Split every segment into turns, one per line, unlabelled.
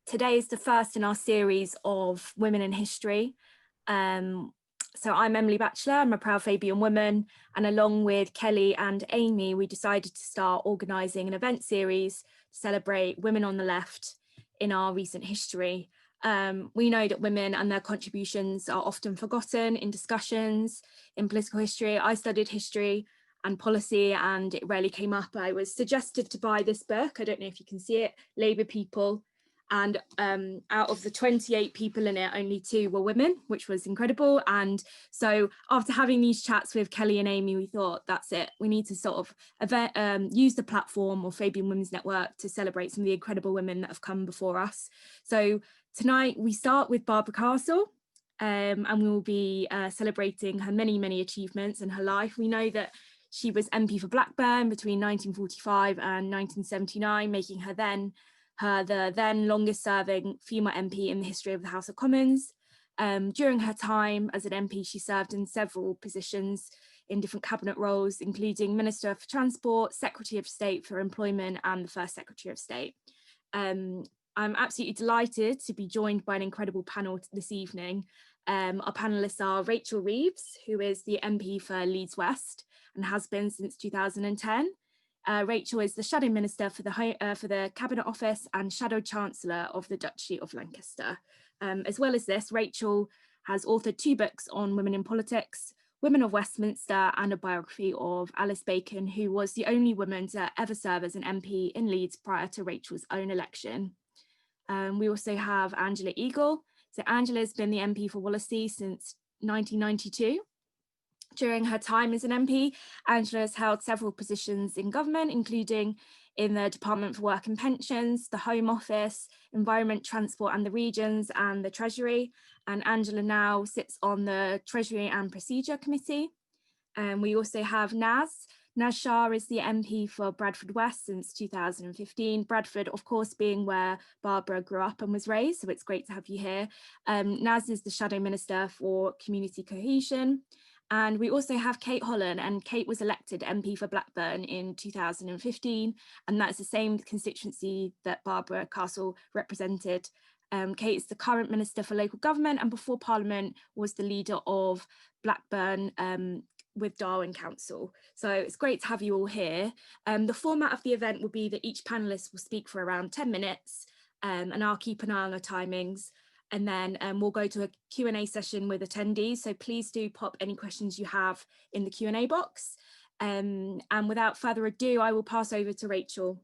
today is the first in our series of Women in History. So I'm Emily Batchelor, I'm a proud Fabian woman, and along with Kelly and Amy, we decided to start organising an event series to celebrate women on the left in our recent history. We know that women and their contributions are often forgotten in discussions in political history. I studied history and policy and it rarely came up. I was suggested to buy this book, I don't know if you can see it, Labour People, and out of the 28 people in it, only 2 were women, which was incredible. And so after having these chats with Kelly and Amy, we thought, that's it, we need to sort of use the platform of Fabian Women's Network to celebrate some of the incredible women that have come before us. So tonight we start with Barbara Castle, and we will be celebrating her many achievements in her life. We know that she was MP for Blackburn between 1945 and 1979, making her the then longest serving female MP in the history of the House of Commons. During her time as an MP, she served in several positions in different cabinet roles, including Minister for Transport, Secretary of State for Employment, and the First Secretary of State. I'm absolutely delighted to be joined by an incredible panel this evening. Our panellists are Rachel Reeves, who is the MP for Leeds West and has been since 2010. Rachel is the Shadow Minister for the Cabinet Office and Shadow Chancellor of the Duchy of Lancaster. As well as this, Rachel has authored 2 books on women in politics, Women of Westminster, and a biography of Alice Bacon, who was the only woman to ever serve as an MP in Leeds prior to Rachel's own election. We also have Angela Eagle. So Angela has been the MP for Wallasey since 1992. During her time as an MP, Angela has held several positions in government, including in the Department for Work and Pensions, the Home Office, Environment, Transport and the Regions, and the Treasury. And Angela now sits on the Treasury and Procedure Committee. We also have Naz. Naz Shah is the MP for Bradford West since 2015. Bradford, of course, being where Barbara grew up and was raised, so it's great to have you here. Naz is the Shadow Minister for Community Cohesion. And we also have Kate Holland, and Kate was elected MP for Blackburn in 2015, and that's the same constituency that Barbara Castle represented. Kate is the current Minister for Local Government, and before Parliament was the leader of Blackburn with Darwen Council. So it's great to have you all here. The format of the event will be that each panellist will speak for around 10 minutes, and I'll keep an eye on the timings. And then we'll go to a Q&A session with attendees. So please do pop any questions you have in the Q&A box. And without further ado, I will pass over to Rachel.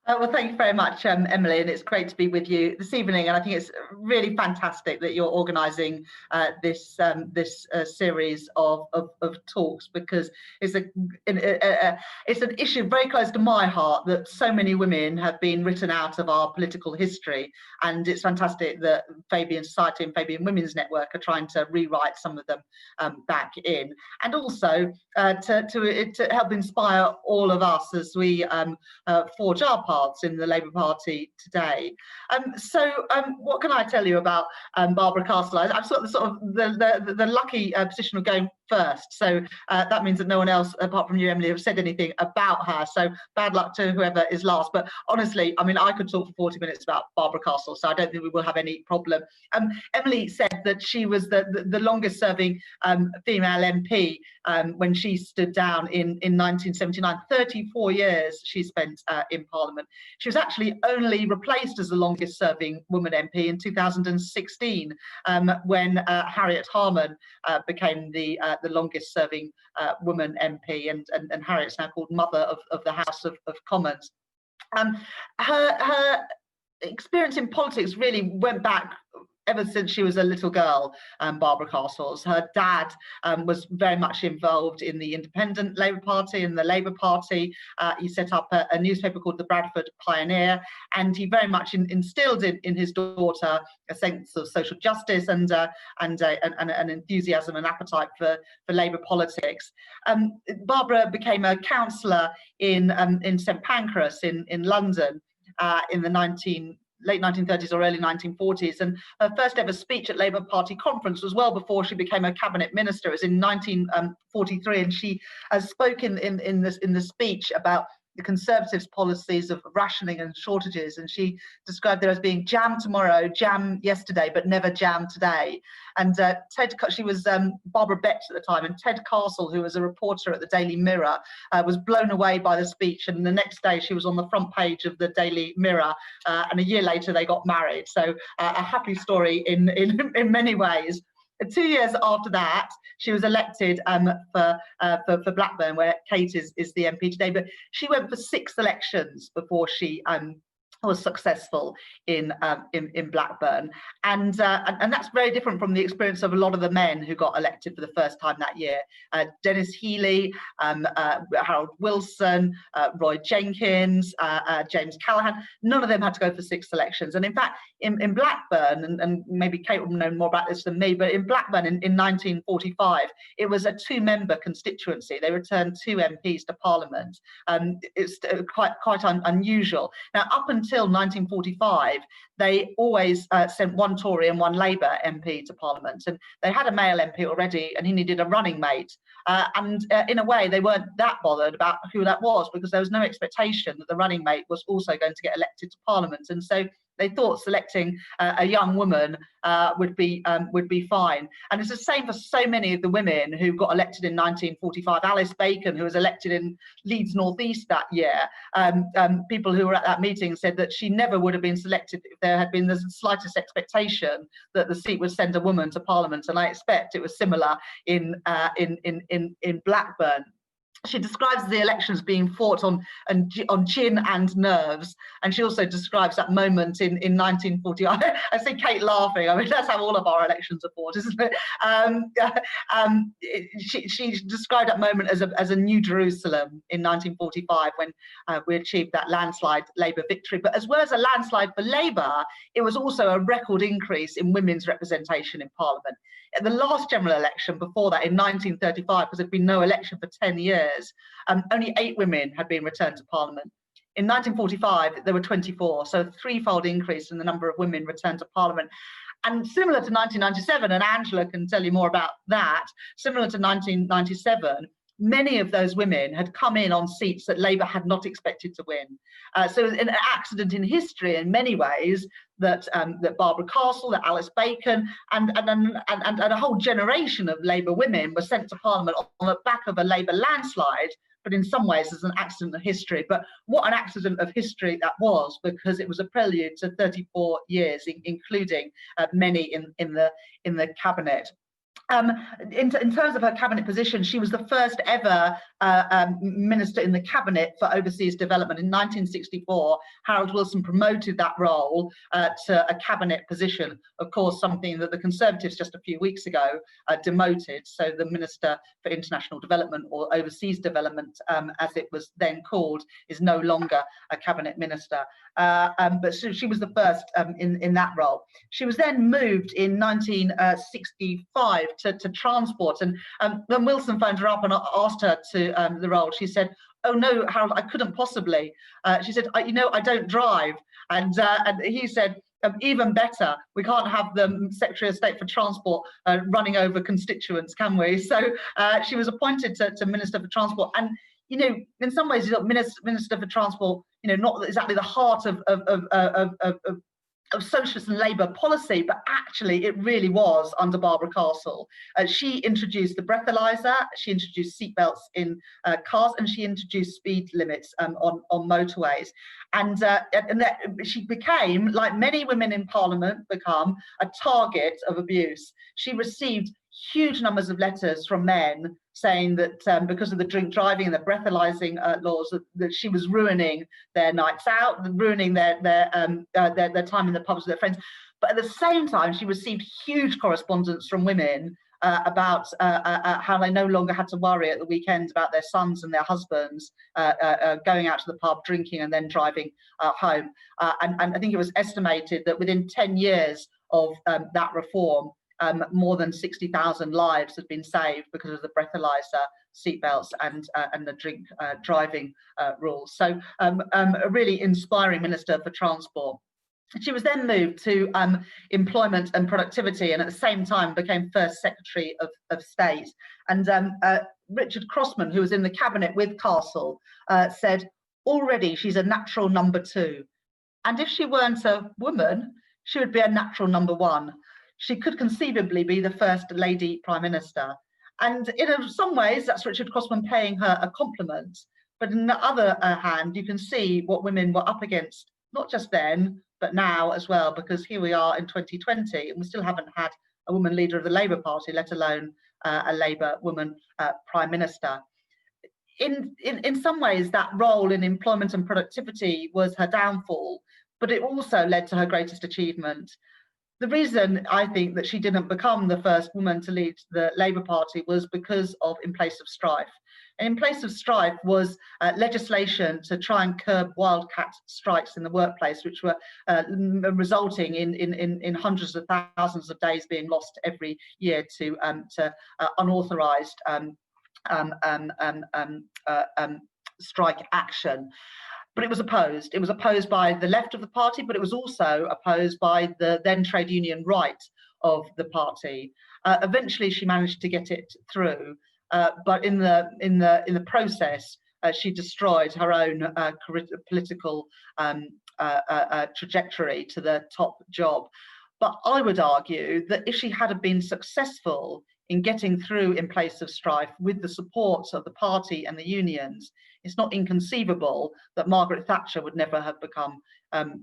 Well, thank you very much, Emily, and it's great to be with you this evening. And I think it's really fantastic that you're organising this series of talks, because it's an issue very close to my heart, that so many women have been written out of our political history, and it's fantastic that Fabian Society and Fabian Women's Network are trying to rewrite some of them back in, and also to help inspire all of us as we forge our paths in the Labour Party today. What can I tell you about Barbara Castle? I've sort of the lucky position of going first, so that means that no one else apart from you, Emily, have said anything about her, so bad luck to whoever is last. But honestly, I mean, I could talk for 40 minutes about Barbara Castle, so I don't think we will have any problem. Emily said that she was the longest serving female MP when she stood down in 1979. 34 years she spent in Parliament. She was actually only replaced as the longest serving woman MP in 2016 when Harriet Harman became the longest serving woman MP, and Harriet's now called Mother of the House of Commons. Her experience in politics really went back ever since she was a little girl, Barbara Castles. Her dad was very much involved in the Independent Labour Party and the Labour Party. He set up a newspaper called the Bradford Pioneer, and he very much instilled in his daughter a sense of social justice and an enthusiasm and appetite for Labour politics. Barbara became a councillor in St Pancras in London in the late 1930s or early 1940s, and her first ever speech at Labour Party conference was well before she became a cabinet minister. It was in 1943, and she spoke in the speech about the Conservatives' policies of rationing and shortages, and she described there as being jam tomorrow, jam yesterday, but never jam today. And she was Barbara Betts at the time, and Ted Castle, who was a reporter at the Daily Mirror, was blown away by the speech, and the next day she was on the front page of the Daily Mirror, and a year later they got married. So a happy story in many ways. 2 years after that, she was elected for Blackburn, where Kate is the MP today. But she went for 6 elections before she was successful in Blackburn, and that's very different from the experience of a lot of the men who got elected for the first time that year. Dennis Healey, Harold Wilson, Roy Jenkins, James Callaghan. None of them had to go for 6 elections. And in fact, in Blackburn, and maybe Kate will know more about this than me, but in Blackburn in 1945, it was a 2-member constituency. They returned 2 MPs to Parliament. It's quite unusual. Now, up until 1945, they always sent 1 Tory and 1 Labour MP to Parliament, and they had a male MP already, and he needed a running mate. In a way, they weren't that bothered about who that was, because there was no expectation that the running mate was also going to get elected to Parliament, and so they thought selecting a young woman would be fine. And it's the same for so many of the women who got elected in 1945. Alice Bacon, who was elected in Leeds North East that year, people who were at that meeting said that she never would have been selected if there had been the slightest expectation that the seat would send a woman to Parliament. And I expect it was similar in Blackburn. She describes the elections being fought on gin and nerves, and she also describes that moment in 1940. I see Kate laughing. I mean, that's how all of our elections are fought, isn't it? She described that moment as a new Jerusalem in 1945, when we achieved that landslide Labour victory. But as well as a landslide for Labour, it was also a record increase in women's representation in Parliament. At the last general election before that, in 1935, because there'd been no election for 10 years, only 8 women had been returned to Parliament. In 1945, there were 24, so a 3-fold increase in the number of women returned to Parliament. And similar to 1997, and Angela can tell you more about that, similar to 1997, many of those women had come in on seats that Labour had not expected to win. So an accident in history in many ways that Barbara Castle, that Alice Bacon, and a whole generation of Labour women were sent to Parliament on the back of a Labour landslide. But in some ways, it's an accident of history. But what an accident of history that was, because it was a prelude to 34 years, including many in the cabinet. In terms of her cabinet position, she was the first ever minister in the cabinet for overseas development. In 1964, Harold Wilson promoted that role to a cabinet position. Of course, something that the Conservatives just a few weeks ago demoted. So the Minister for International Development, or Overseas Development, as it was then called, is no longer a cabinet minister. But she was the first in that role. She was then moved in 1965 to transport, and when Wilson phoned her up and asked her to the role, she said, "Oh no, Harold, I couldn't possibly." She said, I don't drive," and he said, "Even better, we can't have the Secretary of State for Transport running over constituents, can we?" So she was appointed to Minister for Transport, and in some ways, Minister for Transport, not exactly the heart of socialist and Labour policy, but actually it really was under Barbara Castle. She introduced the breathalyzer, she introduced seatbelts in cars, and she introduced speed limits on motorways. And that she became, like many women in Parliament become, a target of abuse. She received huge numbers of letters from men saying that because of the drink driving and the breathalyzing laws, that she was ruining their nights out, ruining their time in the pubs with their friends. But at the same time, she received huge correspondence from women about how they no longer had to worry at the weekends about their sons and their husbands going out to the pub, drinking, and then driving home. And I think it was estimated that within 10 years of that reform, more than 60,000 lives have been saved because of the breathalyzer, seatbelts, and the drink driving rules. So a really inspiring Minister for Transport. She was then moved to Employment and Productivity, and at the same time became First Secretary of State. And Richard Crossman, who was in the cabinet with Castle, said, already she's a natural number 2. And if she weren't a woman, she would be a natural number 1. She could conceivably be the first lady prime minister. And in some ways, that's Richard Crossman paying her a compliment. But on the other hand, you can see what women were up against, not just then, but now as well, because here we are in 2020, and we still haven't had a woman leader of the Labour Party, let alone a Labour woman prime minister. In some ways, that role in employment and productivity was her downfall, but it also led to her greatest achievement. The reason I think that she didn't become the first woman to lead the Labour Party was because of In Place of Strife. And In Place of Strife was legislation to try and curb wildcat strikes in the workplace, which were resulting in hundreds of thousands of days being lost every year to unauthorised strike action. But it was opposed. It was opposed by the left of the party, but it was also opposed by the then trade union right of the party. Eventually, she managed to get it through, but in the process, she destroyed her own political trajectory to the top job. But I would argue that if she had been successful in getting through In Place of Strife with the support of the party and the unions, it's not inconceivable that Margaret Thatcher would never have become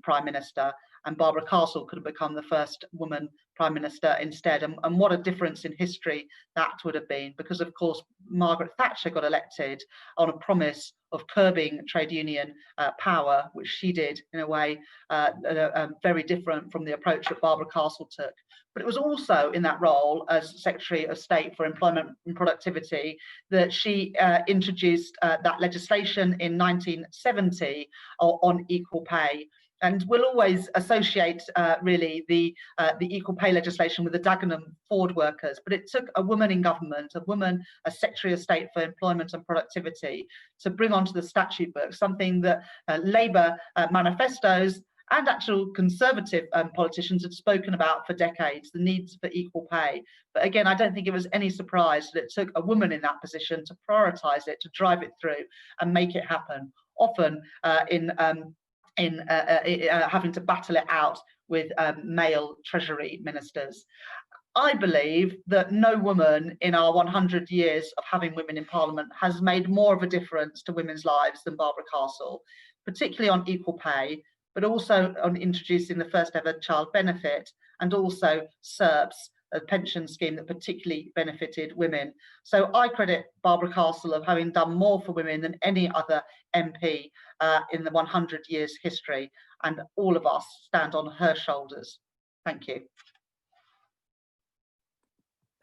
Prime Minister, and Barbara Castle could have become the first woman Prime Minister instead. And what a difference in history that would have been, because of course Margaret Thatcher got elected on a promise of curbing trade union power, which she did in a way very different from the approach that Barbara Castle took. But it was also in that role as Secretary of State for Employment and Productivity that she introduced that legislation in 1970 on equal pay. And we'll always associate really the equal pay legislation with the Dagenham Ford workers, but it took a woman in government, a Secretary of State for Employment and Productivity, to bring onto the statute book something that Labour manifestos and actual Conservative politicians had spoken about for decades, the needs for equal pay. But again, I don't think it was any surprise that it took a woman in that position to prioritise it, to drive it through and make it happen, often in having to battle it out with male Treasury ministers. I believe that no woman in our 100 years of having women in Parliament has made more of a difference to women's lives than Barbara Castle, particularly on equal pay, but also on introducing the first ever child benefit, and also SERPS, a pension scheme that particularly benefited women. So I credit Barbara Castle of having done more for women than any other MP in the 100 years history, and all of us stand on her shoulders. Thank you.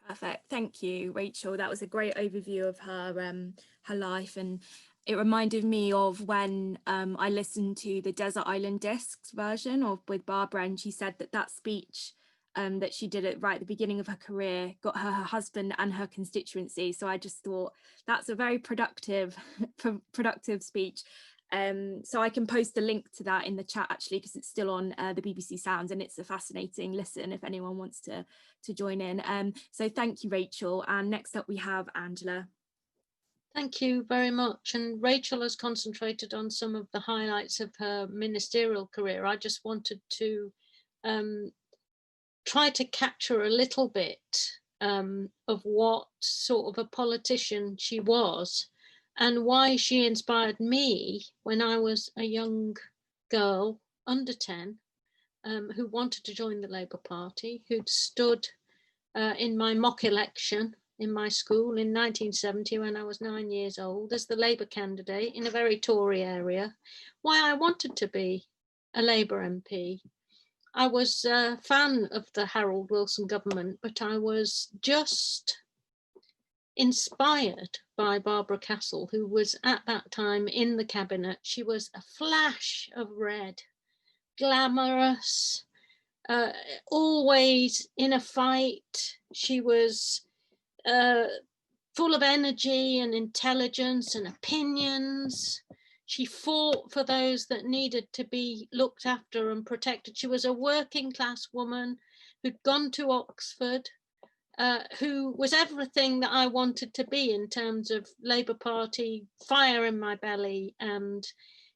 Perfect. Thank you, Rachel. That was a great overview of her life, and it reminded me of when I listened to the Desert Island Discs version of with Barbara, and she said that speech that she did right at the beginning of her career got her husband and her constituency. So I just thought that's a very productive speech. So I can post a link to that in the chat actually, because it's still on the BBC Sounds, and it's a fascinating listen if anyone wants to join in. So thank you, Rachel. And next up we have Angela.
Thank you very much. And Rachel has concentrated on some of the highlights of her ministerial career. I just wanted to try to capture a little bit of what sort of a politician she was, and why she inspired me when I was a young girl under 10 who wanted to join the Labour Party, who'd stood in my mock election in my school in 1970 when I was 9 years old as the Labour candidate in a very Tory area, why I wanted to be a Labour MP. I was a fan of the Harold Wilson government, but I was just inspired by Barbara Castle, who was at that time in the cabinet. She was a flash of red, glamorous, always in a fight. She was full of energy and intelligence and opinions. She fought for those that needed to be looked after and protected. She was a working class woman who'd gone to Oxford, who was everything that I wanted to be in terms of Labour Party, fire in my belly, and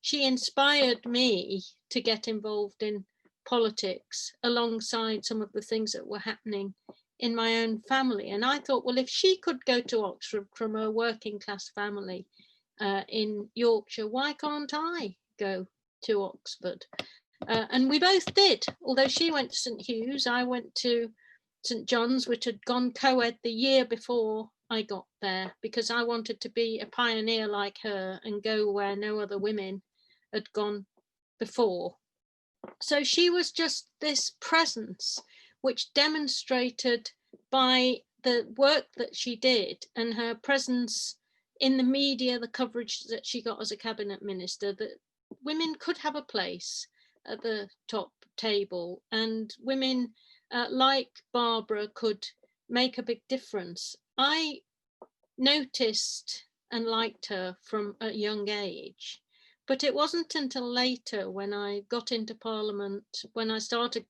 she inspired me to get involved in politics alongside some of the things that were happening in my own family. And I thought, well, if she could go to Oxford from a working class family in Yorkshire, why can't I go to Oxford? And we both did. Although she went to St Hugh's, I went to St John's, which had gone co-ed the year before I got there, because I wanted to be a pioneer like her and go where no other women had gone before. So she was just this presence which demonstrated by the work that she did and her presence in the media, the coverage that she got as a cabinet minister, that women could have a place at the top table, and women like Barbara could make a big difference. I noticed and liked her from a young age, but it wasn't until later, when I got into Parliament, when I started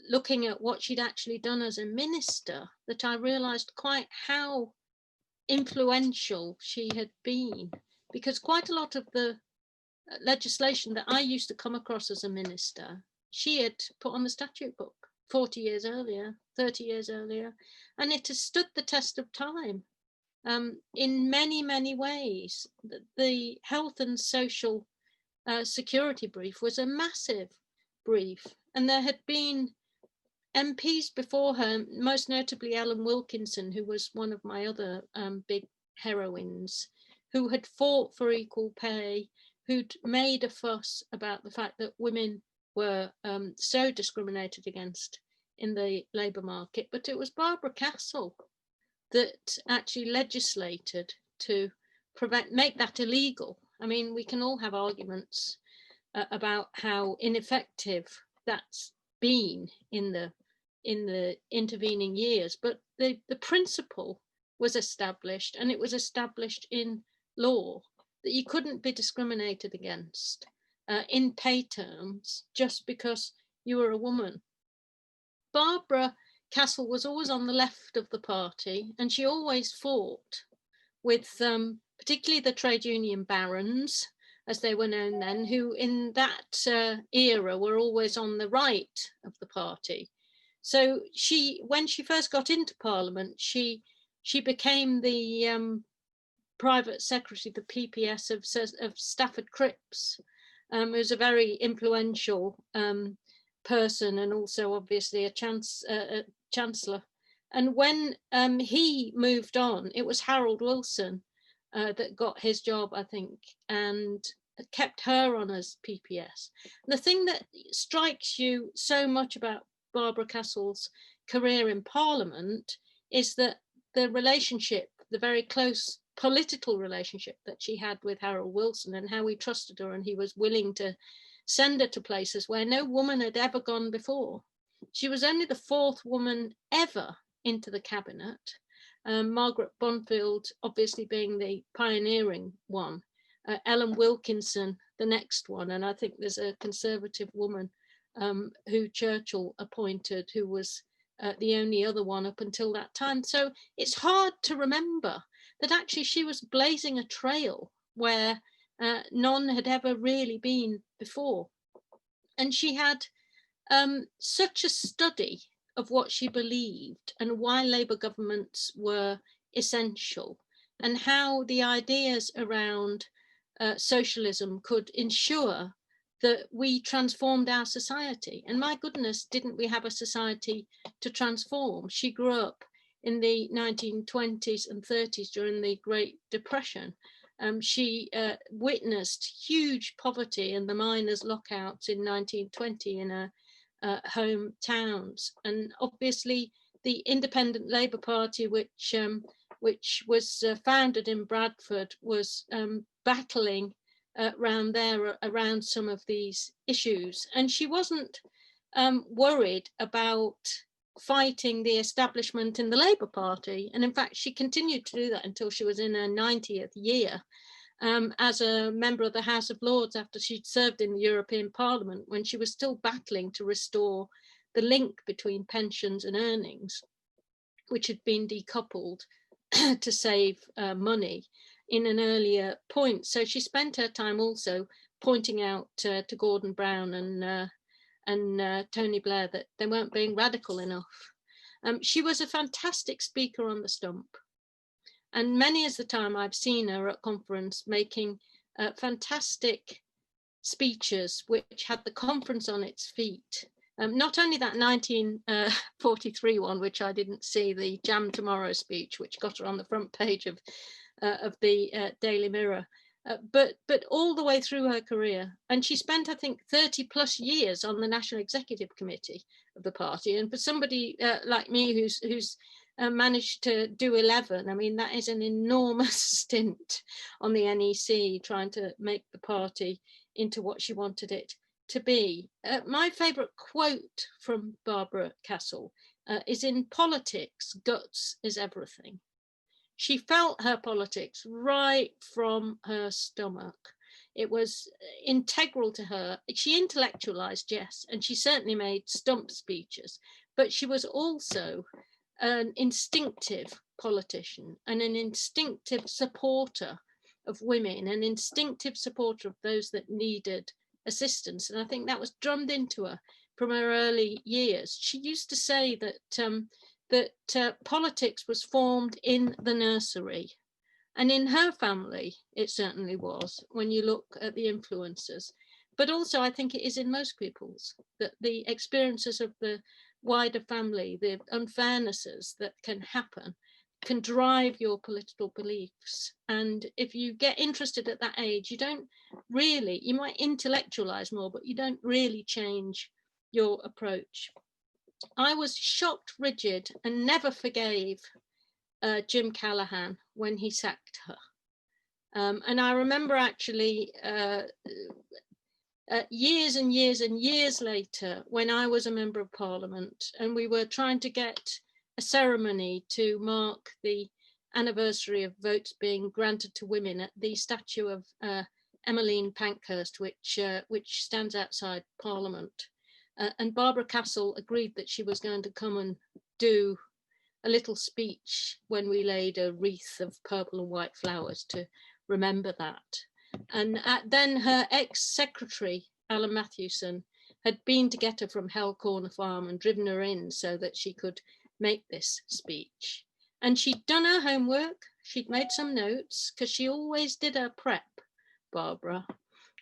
looking at what she'd actually done as a minister, that I realised quite how influential she had been, because quite a lot of the legislation that I used to come across as a minister, she had put on the statute book 40 years earlier, 30 years earlier, and it has stood the test of time in many, many ways. The health and social security brief was a massive brief, and there had been MPs before her, most notably Ellen Wilkinson, who was one of my other big heroines, who had fought for equal pay, who'd made a fuss about the fact that women were so discriminated against in the labour market. But it was Barbara Castle that actually legislated to make that illegal. I mean, we can all have arguments about how ineffective that's been in the intervening years, but the principle was established, and it was established in law, that you couldn't be discriminated against in pay terms just because you were a woman. Barbara Castle was always on the left of the party, and she always fought with particularly the trade union barons, as they were known then, who in that era were always on the right of the party. So when she first got into Parliament, she became the private secretary, the PPS of Stafford Cripps, who was a very influential person, and also obviously a chancellor. And when he moved on, it was Harold Wilson that got his job, I think, and kept her on as PPS. And the thing that strikes you so much about Barbara Castle's career in Parliament is that the relationship, the very close political relationship that she had with Harold Wilson, and how he trusted her and he was willing to send her to places where no woman had ever gone before. She was only the fourth woman ever into the cabinet, Margaret Bonfield obviously being the pioneering one, Ellen Wilkinson the next one, and I think there's a Conservative woman who Churchill appointed, who was the only other one up until that time. So it's hard to remember that actually she was blazing a trail where none had ever really been before. And she had such a study of what she believed and why Labour governments were essential, and how the ideas around socialism could ensure that we transformed our society. And my goodness, didn't we have a society to transform? She grew up in the 1920s and 30s during the Great Depression. She witnessed huge poverty and the miners' lockouts in 1920 in her hometowns. And obviously the Independent Labour Party, which was founded in Bradford, was battling around some of these issues. And she wasn't worried about fighting the establishment in the Labour Party. And in fact, she continued to do that until she was in her 90th year as a member of the House of Lords, after she'd served in the European Parliament, when she was still battling to restore the link between pensions and earnings, which had been decoupled to save money. in an earlier point. So she spent her time also pointing out to Gordon Brown and Tony Blair that they weren't being radical enough. She was a fantastic speaker on the stump. And many is the time I've seen her at conference making fantastic speeches which had the conference on its feet. Not only that 1943 one, which I didn't see, the Jam Tomorrow speech, which got her on the front page of the Daily Mirror, but all the way through her career. And she spent, I think, 30 plus years on the National Executive Committee of the party. And for somebody like me who's managed to do 11, I mean, that is an enormous stint on the NEC, trying to make the party into what she wanted it to be. My favourite quote from Barbara Castle is, "In politics, guts is everything." She felt her politics right from her stomach. It was integral to her. She intellectualized, yes, and she certainly made stump speeches, but she was also an instinctive politician and an instinctive supporter of women, an instinctive supporter of those that needed assistance. And I think that was drummed into her from her early years. She used to say that politics was formed in the nursery. And in her family, it certainly was, when you look at the influences. But also, I think it is in most people's, that the experiences of the wider family, the unfairnesses that can happen, can drive your political beliefs. And if you get interested at that age, you don't really, you might intellectualize more, but you don't really change your approach. I was shocked, rigid, and never forgave Jim Callaghan when he sacked her. And I remember actually years and years and years later, when I was a member of Parliament and we were trying to get a ceremony to mark the anniversary of votes being granted to women at the statue of Emmeline Pankhurst, which stands outside Parliament. And Barbara Castle agreed that she was going to come and do a little speech when we laid a wreath of purple and white flowers to remember that. And then her ex-secretary, Alan Matthewson, had been to get her from Hell Corner Farm and driven her in so that she could make this speech. And she'd done her homework, she'd made some notes, because she always did her prep, Barbara.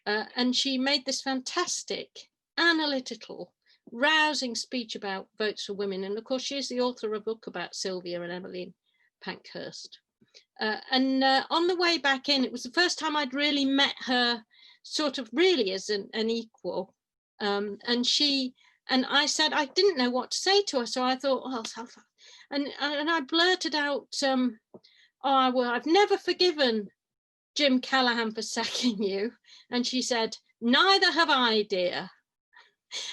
And she made this fantastic, analytical, rousing speech about votes for women. And of course, she's the author of a book about Sylvia and Emmeline Pankhurst. And on the way back in, it was the first time I'd really met her sort of really as an equal. And I said, I didn't know what to say to her. So I thought, well, and I blurted out, oh, well, I've never forgiven Jim Callaghan for sacking you. And she said, neither have I, dear.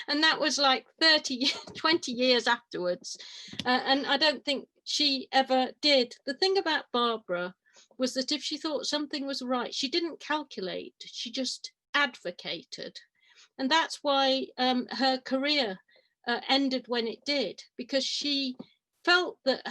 And that was like 20 years afterwards. And I don't think she ever did. The thing about Barbara was that if she thought something was right, she didn't calculate, she just advocated. And that's why her career ended when it did, because she felt that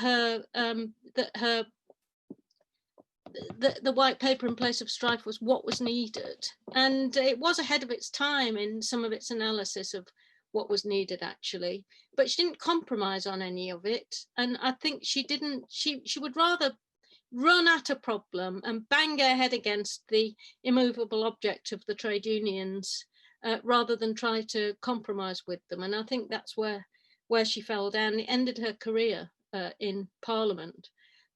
the white paper in place of strife was what was needed. And it was ahead of its time in some of its analysis of what was needed, actually. But she didn't compromise on any of it. And I think she would rather run at a problem and bang her head against the immovable object of the trade unions rather than try to compromise with them. And I think that's where she fell down. It ended her career in Parliament.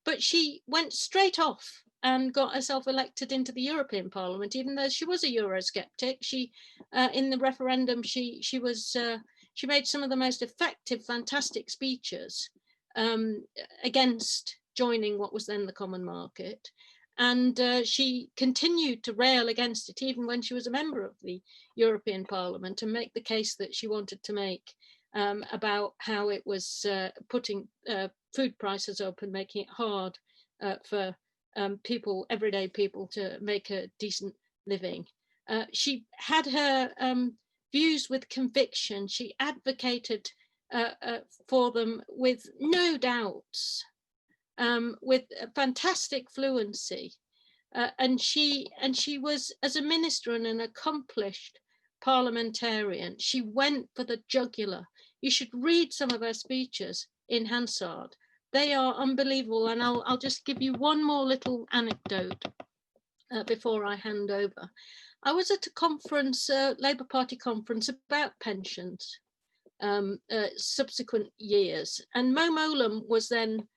But she went straight off and got herself elected into the European Parliament, even though she was a Eurosceptic. She, in the referendum, she made some of the most effective, fantastic speeches against joining what was then the common market. And she continued to rail against it, even when she was a member of the European Parliament, and make the case that she wanted to make about how it was putting food prices up and making it hard for everyday people, to make a decent living. She had her views with conviction. She advocated for them with no doubts, with fantastic fluency. and she was, as a minister and an accomplished parliamentarian, she went for the jugular. You should read some of her speeches in Hansard. They are unbelievable. And I'll just give you one more little anecdote before I hand over. I was at a conference, Labour Party conference, about pensions, subsequent years, and Mo Mowlam was then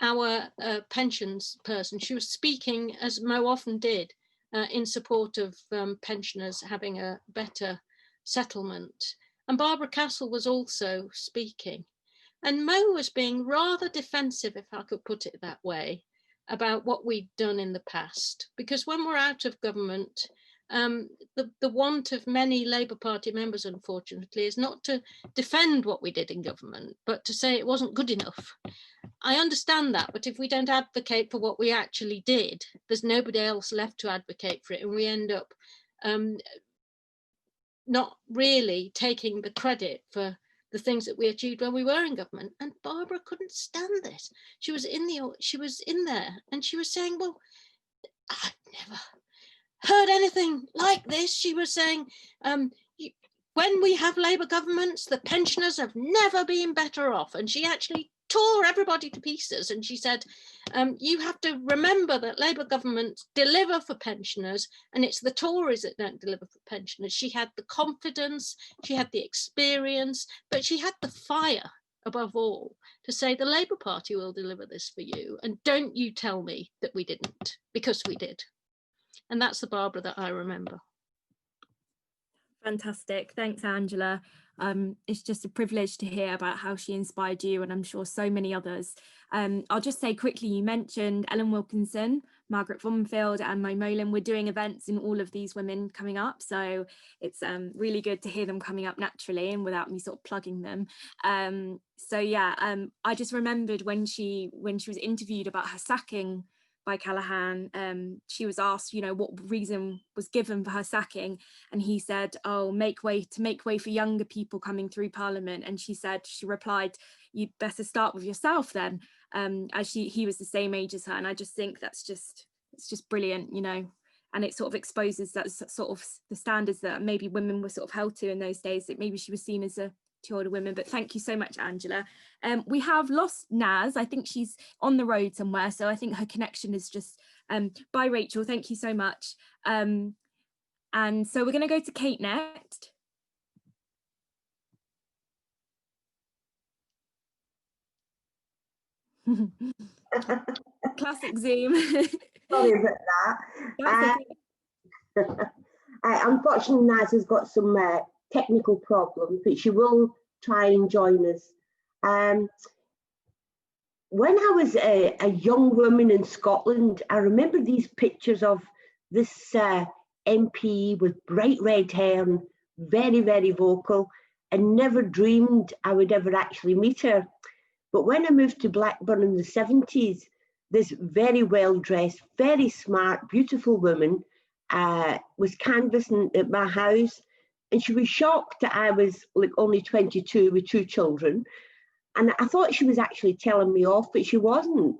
our pensions person. She was speaking, as Mo often did, in support of pensioners having a better settlement. And Barbara Castle was also speaking. And Mo was being rather defensive, if I could put it that way, about what we'd done in the past. Because when we're out of government, the want of many Labour Party members, unfortunately, is not to defend what we did in government, but to say it wasn't good enough. I understand that, but if we don't advocate for what we actually did, there's nobody else left to advocate for it, and we end up not really taking the credit for the things that we achieved when we were in government. And Barbara couldn't stand this. She was in there, and she was saying, "Well, I've never heard anything like this." She was saying, when we have Labour governments, the pensioners have never been better off. And she actually tore everybody to pieces. And she said, you have to remember that Labour governments deliver for pensioners, and it's the Tories that don't deliver for pensioners. She had the confidence, she had the experience, but she had the fire above all to say the Labour Party will deliver this for you. And don't you tell me that we didn't, because we did. And that's the Barbara that I remember.
Fantastic. Thanks, Angela. It's just a privilege to hear about how she inspired you, and I'm sure so many others. I'll just say quickly, you mentioned Ellen Wilkinson, Margaret Vonfield and Mo Mowlam. We're doing events in all of these women coming up, so it's really good to hear them coming up naturally and without me sort of plugging them. So yeah, I just remembered when she was interviewed about her sacking by Callaghan, she was asked, you know, what reason was given for her sacking, and he said, "Oh, make way for younger people coming through Parliament." And she replied, "You'd better start with yourself then," as he was the same age as her. And I just think it's just brilliant, you know, and it sort of exposes that sort of the standards that maybe women were sort of held to in those days, that maybe she was seen as to older women. But thank you so much, Angela. We have lost Naz. I think she's on the road somewhere, so I think her connection is just bye, Rachel, thank you so much. And so we're going to go to Kate next. Classic Zoom.
Sorry about that. Unfortunately, Naz has got some technical problems, but she will try and join us. When I was a young woman in Scotland, I remember these pictures of this MP with bright red hair and very, very vocal, and never dreamed I would ever actually meet her. But when I moved to Blackburn in the 70s, this very well-dressed, very smart, beautiful woman was canvassing at my house, and she was shocked that I was like only 22 with 2 children. And I thought she was actually telling me off, but she wasn't.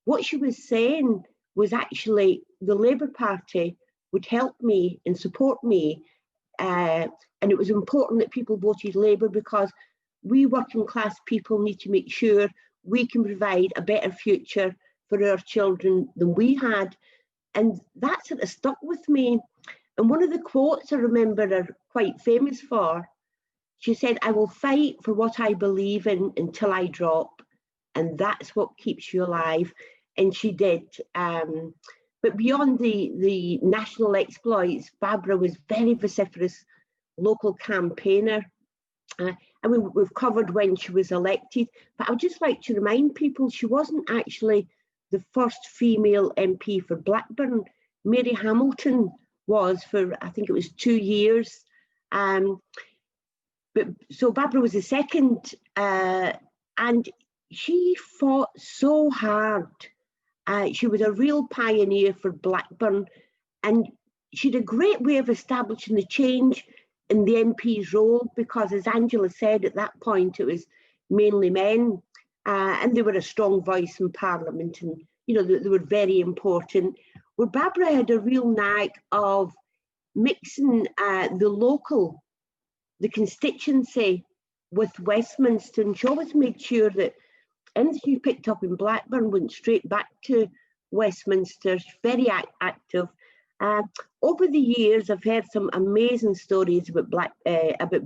What she was saying was actually the Labour Party would help me and support me. And it was important that people voted Labour because we working class people need to make sure we can provide a better future for our children than we had. And that sort of stuck with me. And one of the quotes I remember her quite famous for, she said, "I will fight for what I believe in until I drop, and that's what keeps you alive." And she did. But beyond the national exploits, Barbara was very vociferous local campaigner. I mean, we've covered when she was elected, but I would just like to remind people she wasn't actually the first female MP for Blackburn. Mary Hamilton was for, I think it was 2 years. But so Barbara was the second, and she fought so hard. She was a real pioneer for Blackburn, and she had a great way of establishing the change in the MP's role, because as Angela said, at that point it was mainly men, and they were a strong voice in Parliament, and you know, they were very important. Where Barbara had a real knack of mixing the constituency with Westminster, and she always made sure that anything you picked up in Blackburn went straight back to Westminster. She's very active. Over the years, I've heard some amazing stories about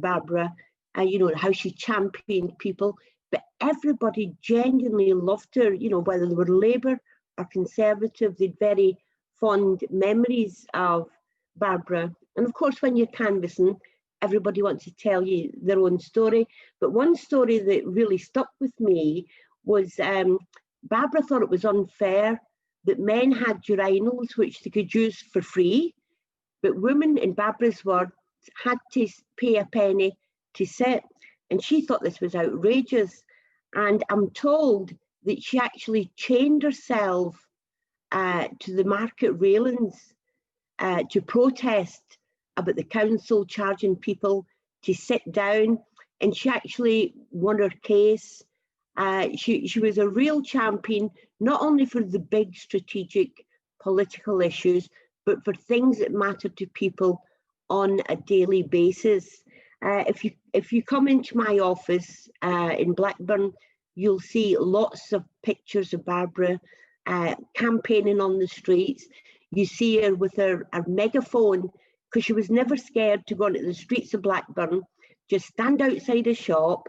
Barbara, you know, how she championed people, but everybody genuinely loved her, you know, whether they were Labour or Conservative. They'd very fond memories of Barbara. And of course, when you're canvassing, everybody wants to tell you their own story. But one story that really stuck with me was Barbara thought it was unfair that men had urinals which they could use for free, but women, in Barbara's words, had to pay a penny to sit. And she thought this was outrageous. And I'm told that she actually chained herself to the market railings to protest about the council charging people to sit down. And she actually won her case. She was a real champion, not only for the big strategic political issues, but for things that matter to people on a daily basis. If you come into my office in Blackburn, you'll see lots of pictures of Barbara campaigning on the streets. You see her with her megaphone, because she was never scared to go into the streets of Blackburn, just stand outside a shop,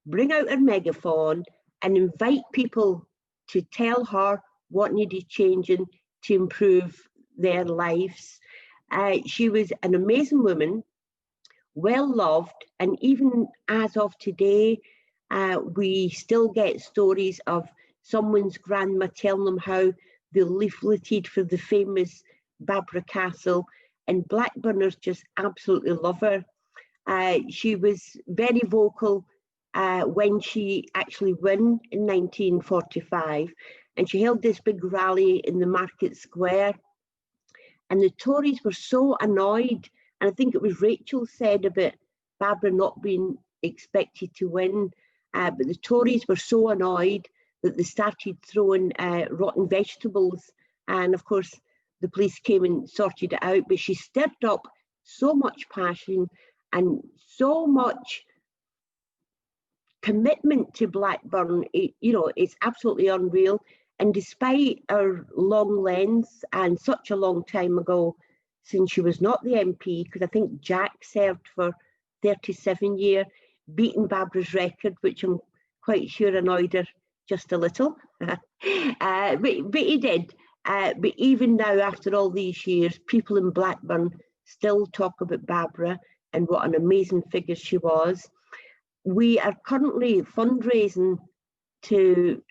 bring out her megaphone and invite people to tell her what needed changing to improve their lives. She was an amazing woman, well loved, and even as of today, we still get stories of someone's grandma telling them how they leafleted for the famous Barbara Castle, and Blackburners just absolutely love her. She was very vocal when she actually won in 1945, and she held this big rally in the Market Square, and the Tories were so annoyed, and I think it was Rachel said about Barbara not being expected to win, but the Tories were so annoyed that they started throwing rotten vegetables, and of course the police came and sorted it out. But she stirred up so much passion and so much commitment to Blackburn. You know, it's absolutely unreal. And despite our long lengths and such a long time ago since she was not the MP, because I think Jack served for 37 years, beating Barbara's record, which I'm quite sure annoyed her just a little. But he did. But even now, after all these years, people in Blackburn still talk about Barbara and what an amazing figure she was. We are currently fundraising to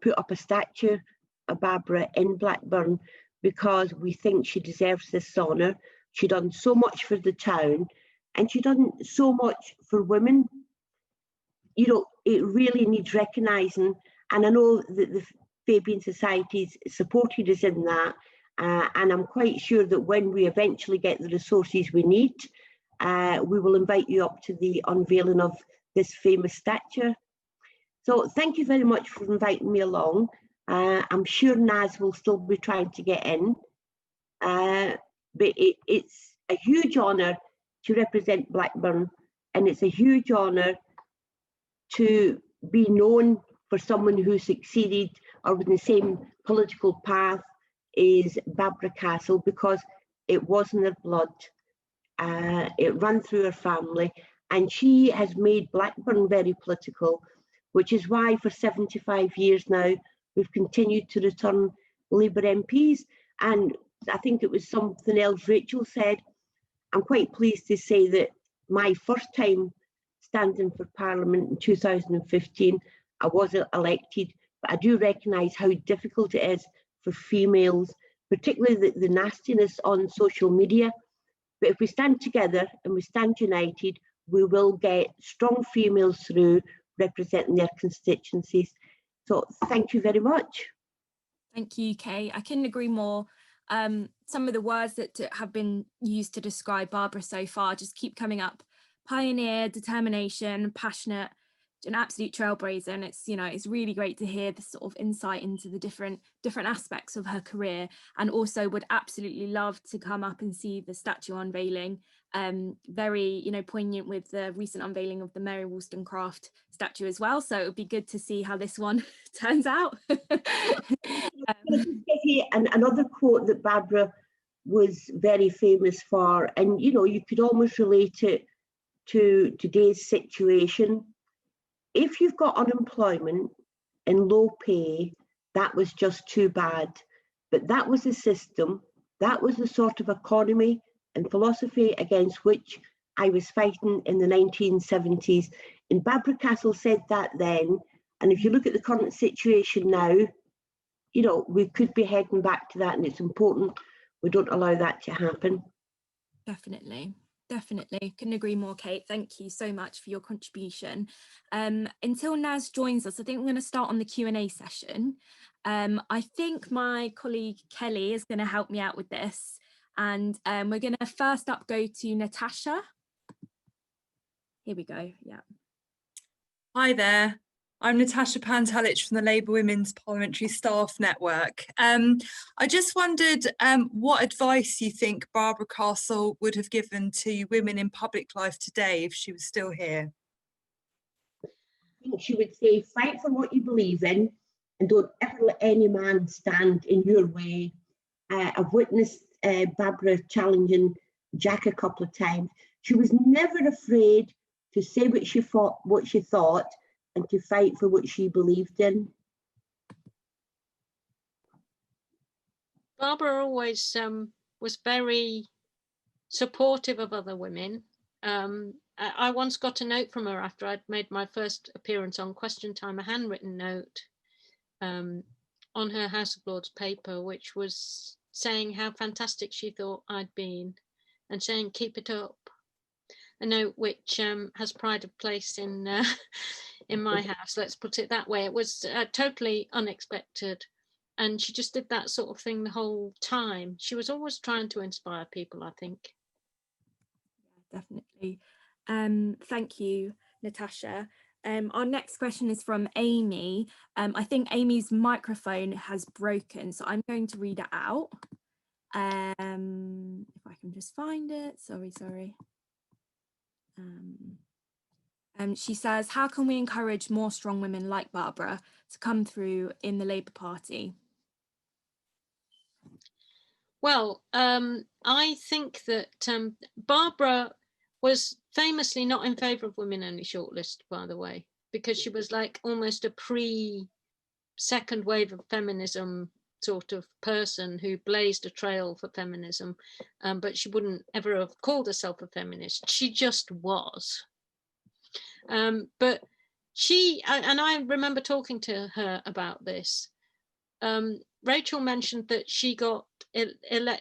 put up a statue of Barbara in Blackburn, because we think she deserves this honour. She done so much for the town, and she done so much for women. You know, it really needs recognising, and I know that the Fabian Society's supported us in that, and I'm quite sure that when we eventually get the resources we need, we will invite you up to the unveiling of this famous statue. So thank you very much for inviting me along. I'm sure Naz will still be trying to get in, but it's a huge honour to represent Blackburn, and it's a huge honour to be known for someone who succeeded or was in the same political path as Barbara Castle, because it was in her blood. It ran through her family, and she has made Blackburn very political, which is why for 75 years now we've continued to return Labour MPs. And I think it was something else Rachel said. I'm quite pleased to say that my first time standing for Parliament in 2015, I wasn't elected, but I do recognise how difficult it is for females, particularly the nastiness on social media. But if we stand together and we stand united, we will get strong females through representing their constituencies. So thank you very much.
Thank you, Kay. I couldn't agree more. Some of the words that have been used to describe Barbara so far just keep coming up. Pioneer, determination, passionate, an absolute trailblazer, and it's, you know, it's really great to hear the sort of insight into the different aspects of her career, and also would absolutely love to come up and see the statue unveiling. Very, you know, poignant with the recent unveiling of the Mary Wollstonecraft statue as well, so it would be good to see how this one turns out.
Another quote that Barbara was very famous for, and you know, you could almost relate it to today's situation. If you've got unemployment and low pay, that was just too bad. But that was the system, that was the sort of economy and philosophy against which I was fighting in the 1970s. And Barbara Castle said that then. And if you look at the current situation now, you know, we could be heading back to that, and it's important we don't allow that to happen.
Definitely. Couldn't agree more, Kate. Thank you so much for your contribution. Until Naz joins us, I think we're going to start on the Q&A session. I think my colleague Kelly is going to help me out with this, and we're going to first up go to Natasha. Here we go. Yeah.
Hi there. I'm Natasha Pantalich from the Labour Women's Parliamentary Staff Network. I just wondered what advice you think Barbara Castle would have given to women in public life today if she was still here?
I think she would say, fight for what you believe in and don't ever let any man stand in your way. I've witnessed Barbara challenging Jack a couple of times. She was never afraid to say what she thought, and to fight for what she believed in.
Barbara always was very supportive of other women. I once got a note from her after I'd made my first appearance on Question Time, a handwritten note on her House of Lords paper, which was saying how fantastic she thought I'd been and saying, keep it up. A note which has pride of place in my house, let's put it that way. It was totally unexpected, and she just did that sort of thing the whole time. She was always trying to inspire people, I think.
Yeah, definitely. Thank you, Natasha. Our next question is from Amy. I think Amy's microphone has broken, so I'm going to read it out. If I can just find it. Sorry. She says, how can we encourage more strong women like Barbara to come through in the Labour Party?
Well, I think that Barbara was famously not in favour of women only shortlist, by the way, because she was like almost a pre-second wave of feminism sort of person who blazed a trail for feminism, but she wouldn't ever have called herself a feminist. She just was. But she, and I remember talking to her about this, Rachel mentioned that she got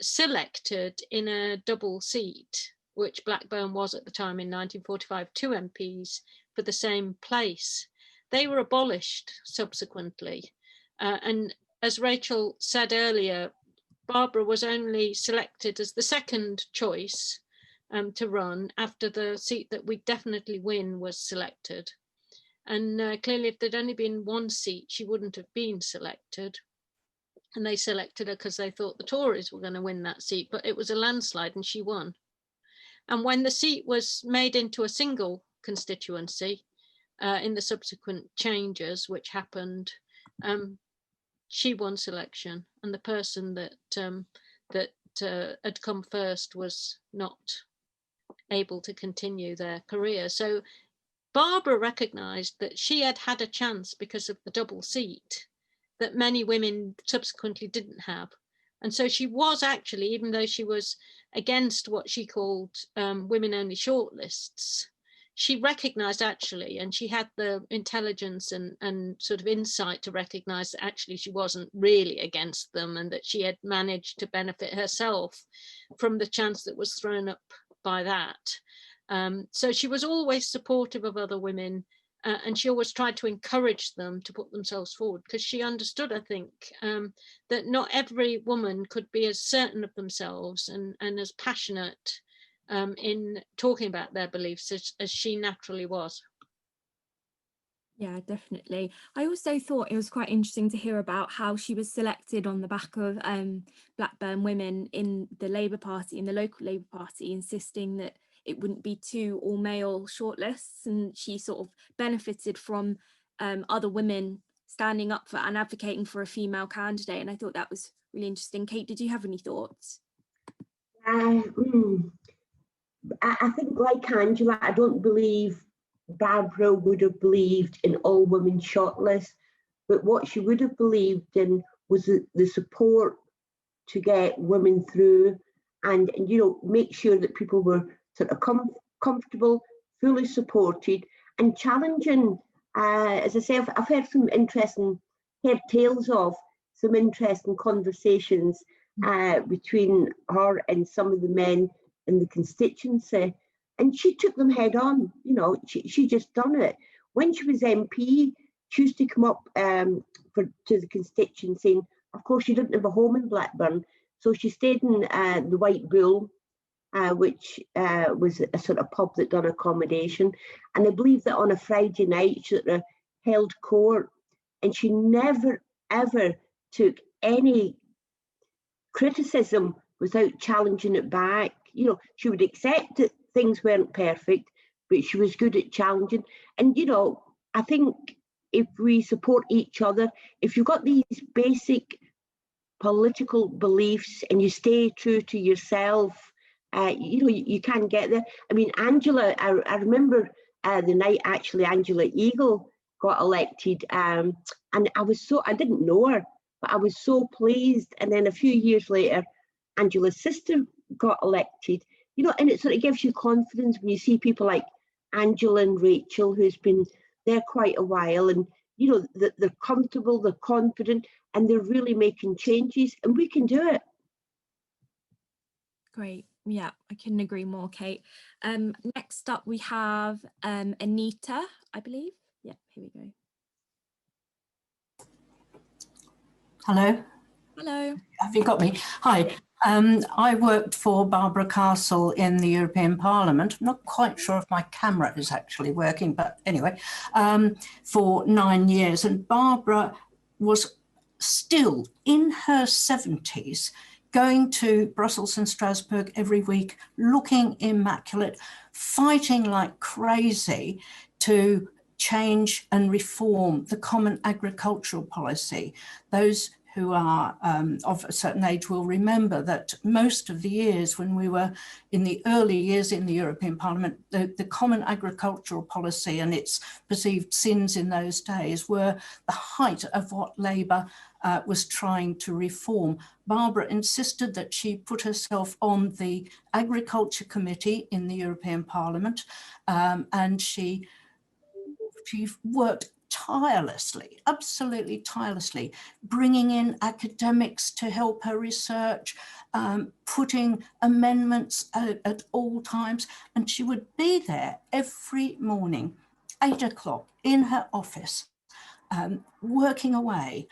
selected in a double seat, which Blackburn was at the time in 1945, 2 MPs for the same place. They were abolished subsequently. And as Rachel said earlier, Barbara was only selected as the second choice to run after the seat that we definitely win was selected. And clearly if there'd only been one seat, she wouldn't have been selected. And they selected her because they thought the Tories were going to win that seat, but it was a landslide and she won. And when the seat was made into a single constituency in the subsequent changes which happened, she won selection, and the person that had come first was not able to continue their career. So Barbara recognised that she had had a chance because of the double seat that many women subsequently didn't have. And so she was actually, even though she was against what she called women-only shortlists, she recognised actually, and she had the intelligence and sort of insight to recognise that actually she wasn't really against them, and that she had managed to benefit herself from the chance that was thrown up by that. So she was always supportive of other women, and she always tried to encourage them to put themselves forward, because she understood, I think, that not every woman could be as certain of themselves and as passionate in talking about their beliefs as she naturally was.
Yeah, definitely. I also thought it was quite interesting to hear about how she was selected on the back of Blackburn women in the Labour Party, in the local Labour Party, insisting that it wouldn't be two all-male shortlists, and she sort of benefited from other women standing up for and advocating for a female candidate. And I thought that was really interesting. Kate, did you have any thoughts?
I think, like Angela, I don't believe Barbara would have believed in all women shortlist, but what she would have believed in was the support to get women through, and you know, make sure that people were sort of comfortable, fully supported, and challenging. As I say, I've heard some interesting, heard tales of some interesting conversations between her and some of the men in the constituency, and she took them head on. You know, she just done it. When she was MP, she used to come up to the constituency. Of course, she didn't have a home in Blackburn, so she stayed in the White Bull, which was a sort of pub that done accommodation. And I believe that on a Friday night, she sort of held court, and she never, ever took any criticism without challenging it back. You know, she would accept that things weren't perfect, but she was good at challenging. And, you know, I think if we support each other, if you've got these basic political beliefs and you stay true to yourself, you know, you can get there. I mean, Angela, I remember the night actually Angela Eagle got elected, and I didn't know her, but I was so pleased. And then a few years later, Angela's sister got elected, you know, and it sort of gives you confidence when you see people like Angela and Rachel, who's been there quite a while, and you know, they're comfortable, they're confident, and they're really making changes, and we can do it.
Great. Yeah, I couldn't agree more, Kate. Next up, we have Anita, I believe. Yeah, here we go.
Hello.
Hello.
Have you got me? Hi. I worked for Barbara Castle in the European Parliament. I'm not quite sure if my camera is actually working, but anyway, for 9 years. And Barbara was still in her 70s, going to Brussels and Strasbourg every week, looking immaculate, fighting like crazy to change and reform the common agricultural policy. Those who are of a certain age will remember that most of the years when we were in the early years in the European Parliament, the common agricultural policy and its perceived sins in those days were the height of what Labour was trying to reform. Barbara insisted that she put herself on the Agriculture Committee in the European Parliament, and she worked tirelessly, absolutely tirelessly, bringing in academics to help her research, putting amendments at all times. And she would be there every morning, 8 o'clock in her office, working away.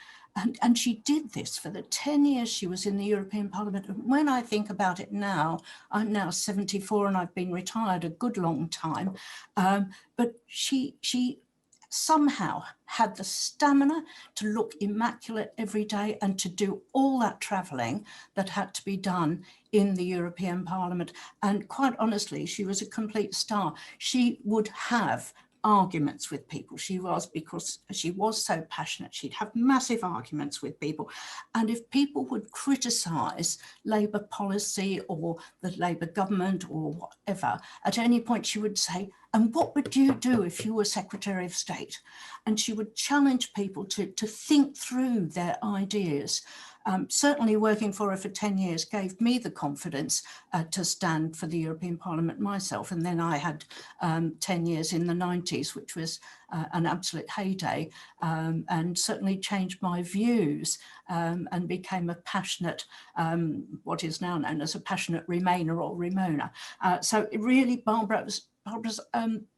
And she did this for the 10 years she was in the European Parliament. And when I think about it now, I'm now 74 and I've been retired a good long time. But she somehow had the stamina to look immaculate every day and to do all that travelling that had to be done in the European Parliament. And quite honestly, she was a complete star. She would have arguments with people. Because she was so passionate, she'd have massive arguments with people. And if people would criticise Labour policy or the Labour government or whatever, at any point she would say, and what would you do if you were Secretary of State? And she would challenge people to think through their ideas. Certainly working for her for 10 years gave me the confidence to stand for the European Parliament myself. And then I had 10 years in the 90s, which was an absolute heyday, and certainly changed my views and became a passionate, what is now known as a passionate Remainer or Remona. So really Barbara's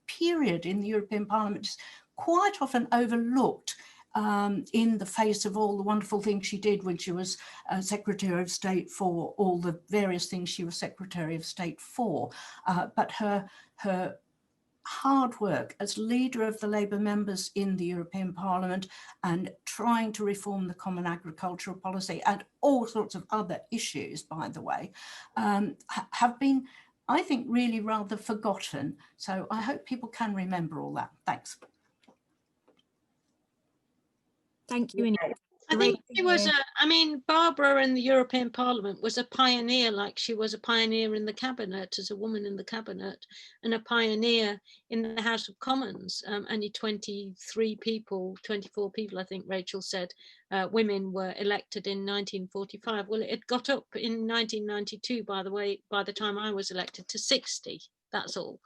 period in the European Parliament is quite often overlooked in the face of all the wonderful things she did when she was Secretary of State for all the various things she was Secretary of State for. But her hard work as leader of the Labour members in the European Parliament and trying to reform the Common Agricultural Policy and all sorts of other issues, by the way, have been, I think, really rather forgotten. So I hope people can remember all that. Thanks.
Thank you, Anita.
I think she was I mean, Barbara in the European Parliament was a pioneer, like she was a pioneer in the cabinet as a woman in the cabinet, and a pioneer in the House of Commons. Only 23 people, 24 people, I think Rachel said, women were elected in 1945. Well, it got up in 1992, by the way, by the time I was elected, to 60. That's all.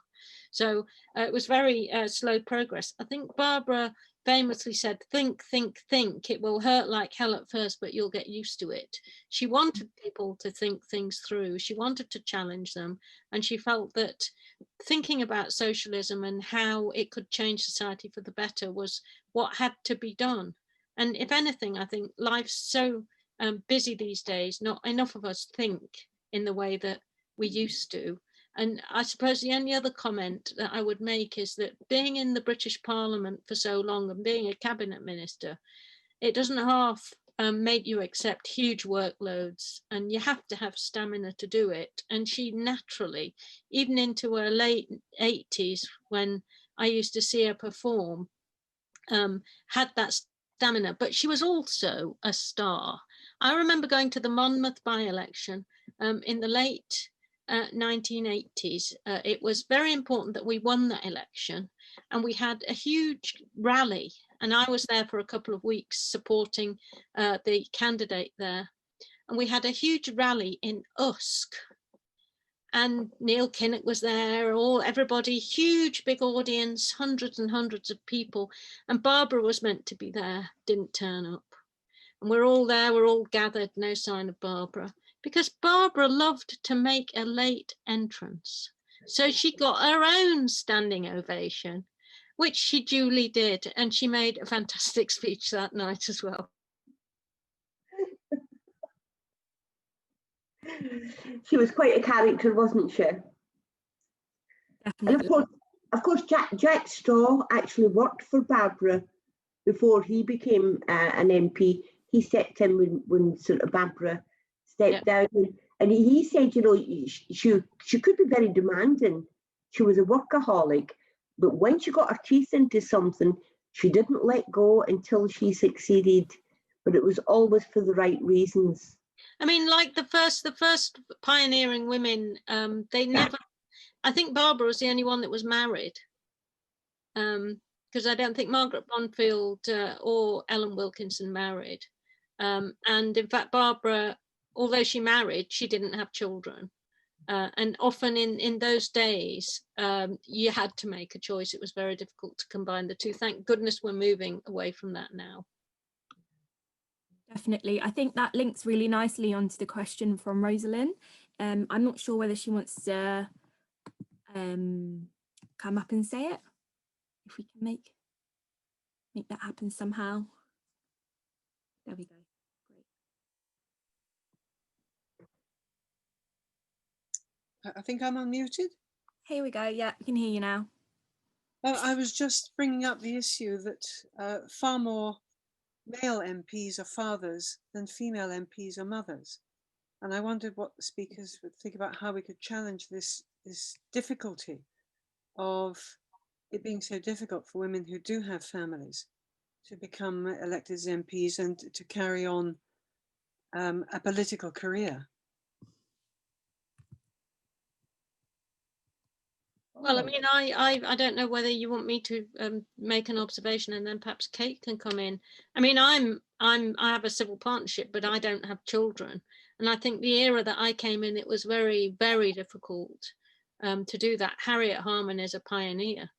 So it was very slow progress. I think Barbara famously said, think, think, think. It will hurt like hell at first, but you'll get used to it. She wanted people to think things through. She wanted to challenge them. And she felt that thinking about socialism and how it could change society for the better was what had to be done. And if anything, I think life's so busy these days, not enough of us think in the way that we used to. And I suppose the only other comment that I would make is that being in the British Parliament for so long and being a cabinet minister, it doesn't half make you accept huge workloads, and you have to have stamina to do it. And she naturally, even into her late 80s, when I used to see her perform, had that stamina. But she was also a star. I remember going to the Monmouth by-election in the late 1980s. It was very important that we won that election, and we had a huge rally, and I was there for a couple of weeks supporting the candidate there, and we had a huge rally in Usk, and Neil Kinnock was there, everybody, huge big audience, hundreds and hundreds of people, and Barbara was meant to be there, didn't turn up, and we're all there, we're all gathered, no sign of Barbara. Because Barbara loved to make a late entrance. So she got her own standing ovation, which she duly did. And she made a fantastic speech that night as well.
She was quite a character, wasn't she?
Definitely.
And of course, Jack Straw actually worked for Barbara before he became an MP. He stepped in when sort of Barbara stepped down, and he said, you know, she could be very demanding. She was a workaholic, but when she got her teeth into something, she didn't let go until she succeeded. But it was always for the right reasons.
I mean, like the first pioneering women, they never. I think Barbara was the only one that was married, because I don't think Margaret Bonfield or Ellen Wilkinson married, and in fact, Barbara, although she married, she didn't have children. And often in those days, you had to make a choice. It was very difficult to combine the two. Thank goodness we're moving away from that now.
Definitely. I think that links really nicely onto the question from Rosalind. I'm not sure whether she wants to come up and say it. If we can make that happen somehow. There we go.
I think I'm unmuted.
Here we go. Yeah, I can hear you now.
I was just bringing up the issue that far more male MPs are fathers than female MPs are mothers. And I wondered what the speakers would think about how we could challenge this difficulty of it being so difficult for women who do have families to become elected as MPs and to carry on a political career.
Well, I mean, I don't know whether you want me to make an observation and then perhaps Kate can come in. I mean, I have a civil partnership, but I don't have children. And I think the era that I came in, it was very, very difficult to do that. Harriet Harman is a pioneer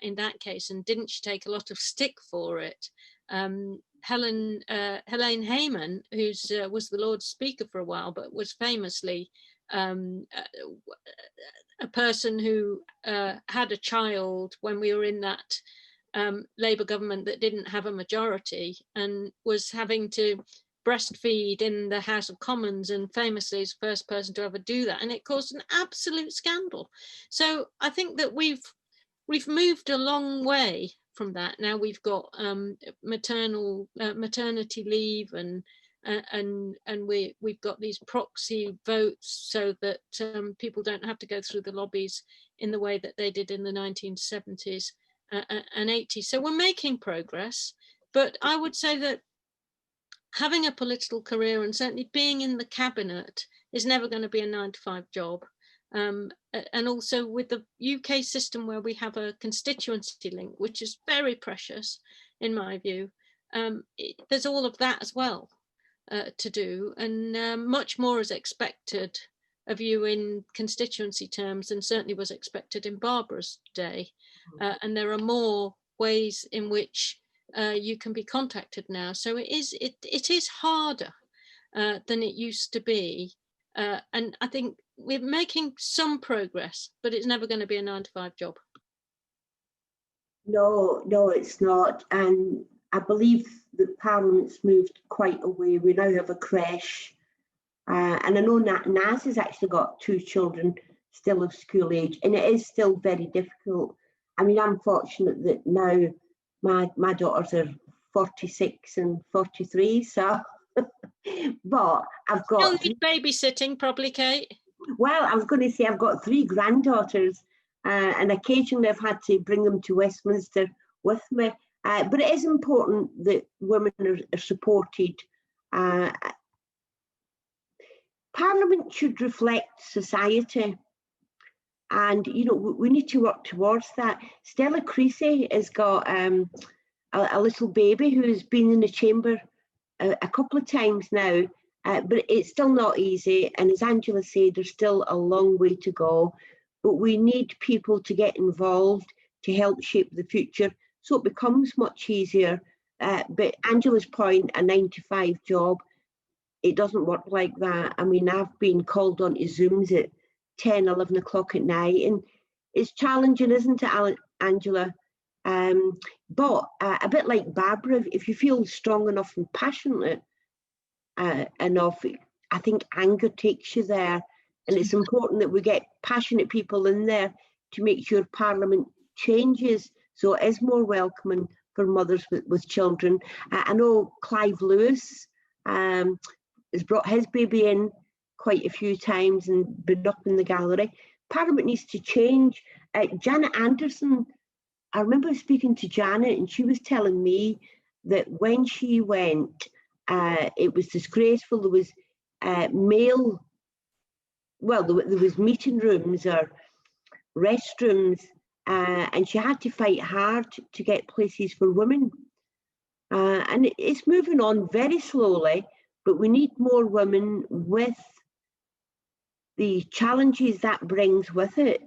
in that case, and didn't she take a lot of stick for it? Helene Hayman, who was the Lord Speaker for a while, but was famously a person who had a child when we were in that Labour government that didn't have a majority and was having to breastfeed in the House of Commons, and famously is the first person to ever do that, and it caused an absolute scandal. So I think that we've we've moved a long way from that. Now we've got maternity leave, and we've got these proxy votes so that people don't have to go through the lobbies in the way that they did in the 1970s and 80s. So we're making progress, but I would say that having a political career and certainly being in the cabinet is never going to be a 9-to-5 job. And also with the UK system where we have a constituency link, which is very precious in my view, there's all of that as well to do, and much more is expected of you in constituency terms than certainly was expected in Barbara's day. And there are more ways in which you can be contacted now. So it is harder than it used to be. And I think we're making some progress, but it's never going to be a 9-to-5 job.
No, it's not. And I believe that Parliament's moved quite a way. We now have a creche. And I know Naz has actually got 2 children still of school age, and it is still very difficult. I mean, I'm fortunate that now my daughters are 46 and 43, so but I've got
still need babysitting probably, Kate.
Well, I was going to say I've got 3 granddaughters, and occasionally I've had to bring them to Westminster with me. But it is important that women are supported. Parliament should reflect society, and we need to work towards that. Stella Creasy has got a little baby who's been in the chamber a couple of times now, but it's still not easy. And as Angela said, there's still a long way to go, but we need people to get involved to help shape the future so it becomes much easier. But Angela's point, a 9-to-5 job, it doesn't work like that. I mean, I've been called onto Zooms at 10, 11 o'clock at night, and it's challenging, isn't it, Angela? But a bit like Barbara, if you feel strong enough and passionate enough, I think anger takes you there. And it's important that we get passionate people in there to make sure Parliament changes so it is more welcoming for mothers with children. I know Clive Lewis has brought his baby in quite a few times and been up in the gallery. Parliament needs to change. Janet Anderson, I remember speaking to Janet, and she was telling me that when she went, it was disgraceful. There was there was meeting rooms or restrooms, and she had to fight hard to get places for women. And it's moving on very slowly, but we need more women with the challenges that brings with it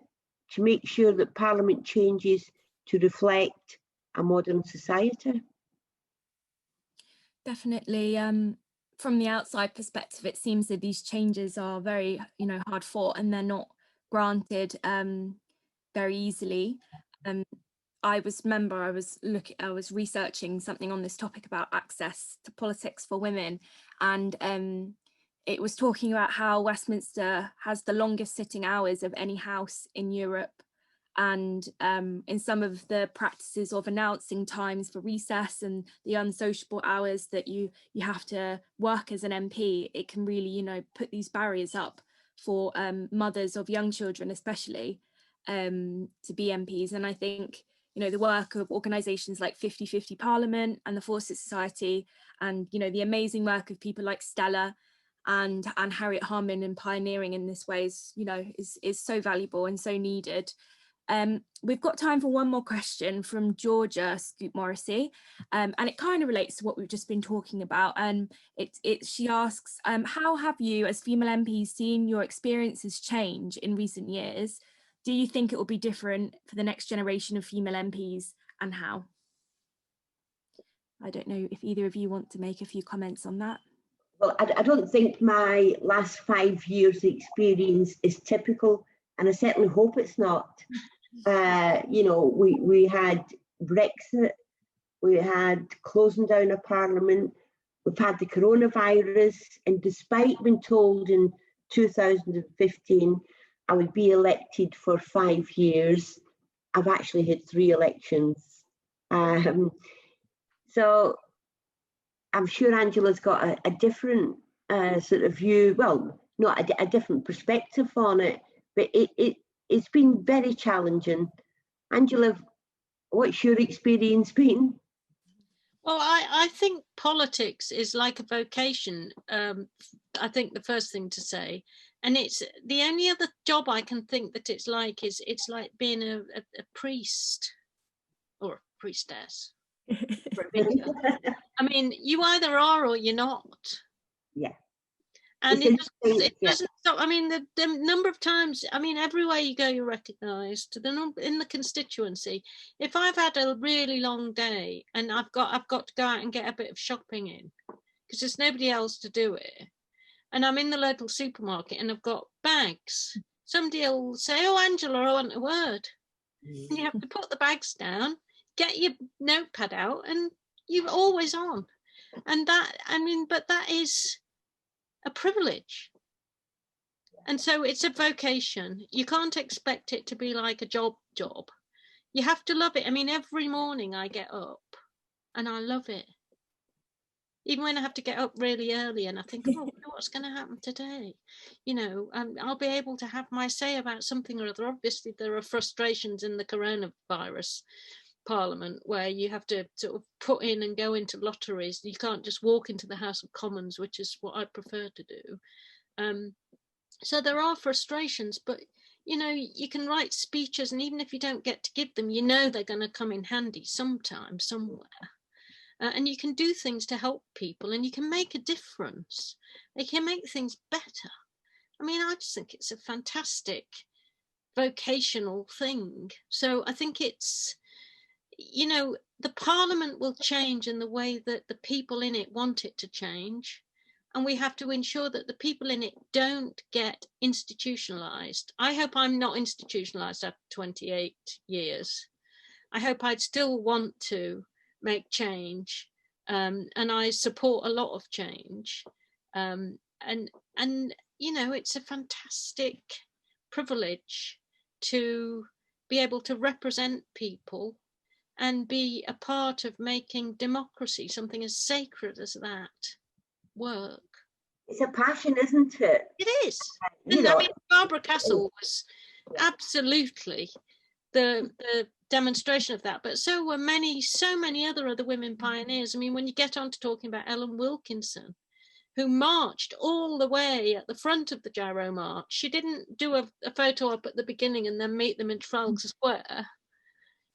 to make sure that Parliament changes to reflect a modern society.
Definitely. From the outside perspective, it seems that these changes are very, hard fought, and they're not granted very easily. I was researching something on this topic about access to politics for women, and it was talking about how Westminster has the longest sitting hours of any house in Europe. And in some of the practices of announcing times for recess and the unsociable hours that you have to work as an MP, it can really, put these barriers up for mothers of young children, especially, to be MPs. And I think, the work of organisations like 50/50 Parliament and the Fawcett Society, and, the amazing work of people like Stella and Harriet Harman in pioneering in this way is so valuable and so needed. We've got time for one more question from Georgia Scoop Morrissey, and it kind of relates to what we've just been talking about. And she asks, how have you as female MPs seen your experiences change in recent years? Do you think it will be different for the next generation of female MPs, and how? I don't know if either of you want to make a few comments on that.
Well, I don't think my last 5 years' experience is typical, and I certainly hope it's not. We had Brexit, we had closing down of Parliament, we've had the coronavirus, and despite being told in 2015 I would be elected for 5 years, I've actually had 3 elections. So I'm sure Angela's got a different sort of view, well, not a different perspective on it, but it's been very challenging. Angela, what's your experience been?
Well, I think politics is like a vocation. I think the first thing to say, and it's the only other job I can think that it's like being a priest or a priestess. I mean, you either are or you're not.
Yeah.
And it doesn't stop. I mean, the number of times, I mean, everywhere you go, you're recognised. In the constituency, if I've had a really long day and I've got to go out and get a bit of shopping in because there's nobody else to do it, and I'm in the local supermarket and I've got bags, somebody will say, "Oh, Angela, I want a word." And you have to put the bags down, get your notepad out, and you're always on. And that, I mean, but that is a privilege. And so it's a vocation. You can't expect it to be like a job. You have to love it. I mean, every morning I get up and I love it. Even when I have to get up really early and I think, oh, what's going to happen today? You know, I'll be able to have my say about something or other. Obviously, there are frustrations in the coronavirus Parliament where you have to sort of put in and go into lotteries. You can't just walk into the House of Commons, which is what I prefer to do. So there are frustrations, but you know, you can write speeches, and even if you don't get to give them, you know they're going to come in handy sometime, somewhere. And you can do things to help people, and you can make a difference. They can make things better. I mean, I just think it's a fantastic vocational thing. So I think it's, you know, the Parliament will change in the way that the people in it want it to change. And we have to ensure that the people in it don't get institutionalized. I hope I'm not institutionalized after 28 years. I hope I'd still want to make change. And I support a lot of change. And you know, it's a fantastic privilege to be able to represent people and be a part of making democracy, something as sacred as that, work.
It's a passion, isn't it?
It is. And I mean, Barbara Castle was absolutely the demonstration of that, but so were so many other women pioneers. I mean, when you get on to talking about Ellen Wilkinson, who marched all the way at the front of the Jarrow March. She didn't do a photo op at the beginning and then meet them in Trafalgar Square.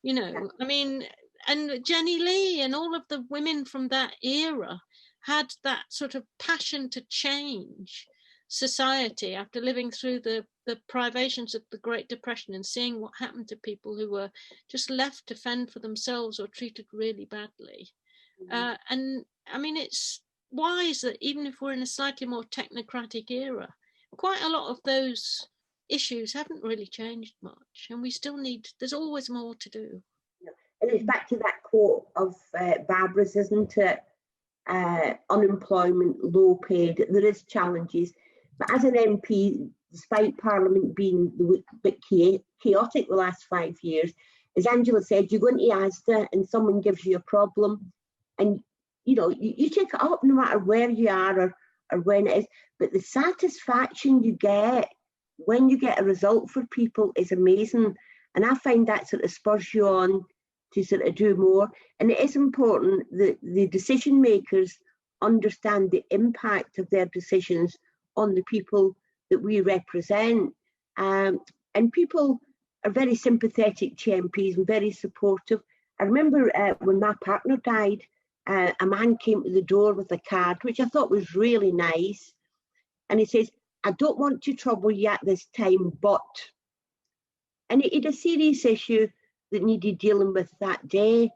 You know, I mean, and Jenny Lee and all of the women from that era had that sort of passion to change society after living through the privations of the Great Depression and seeing what happened to people who were just left to fend for themselves or treated really badly. And I mean, it's wise that even if we're in a slightly more technocratic era, quite a lot of those issues haven't really changed much, and we still need, there's always more to do.
And it's back to that quote of Barbara's, isn't it? Unemployment, low paid, there is challenges. But as an MP, despite Parliament being a bit chaotic the last 5 years, as Angela said, you go into Asda and someone gives you a problem, and you know, you take it up no matter where you are or when it is. But the satisfaction you get when you get a result for people is amazing. And I find that sort of spurs you on to sort of do more. And it is important that the decision makers understand the impact of their decisions on the people that we represent. And people are very sympathetic to MPs and very supportive. I remember when my partner died, a man came to the door with a card, which I thought was really nice. And he says, "I don't want to trouble you at this time, but..." And it had a serious issue that needed dealing with that day.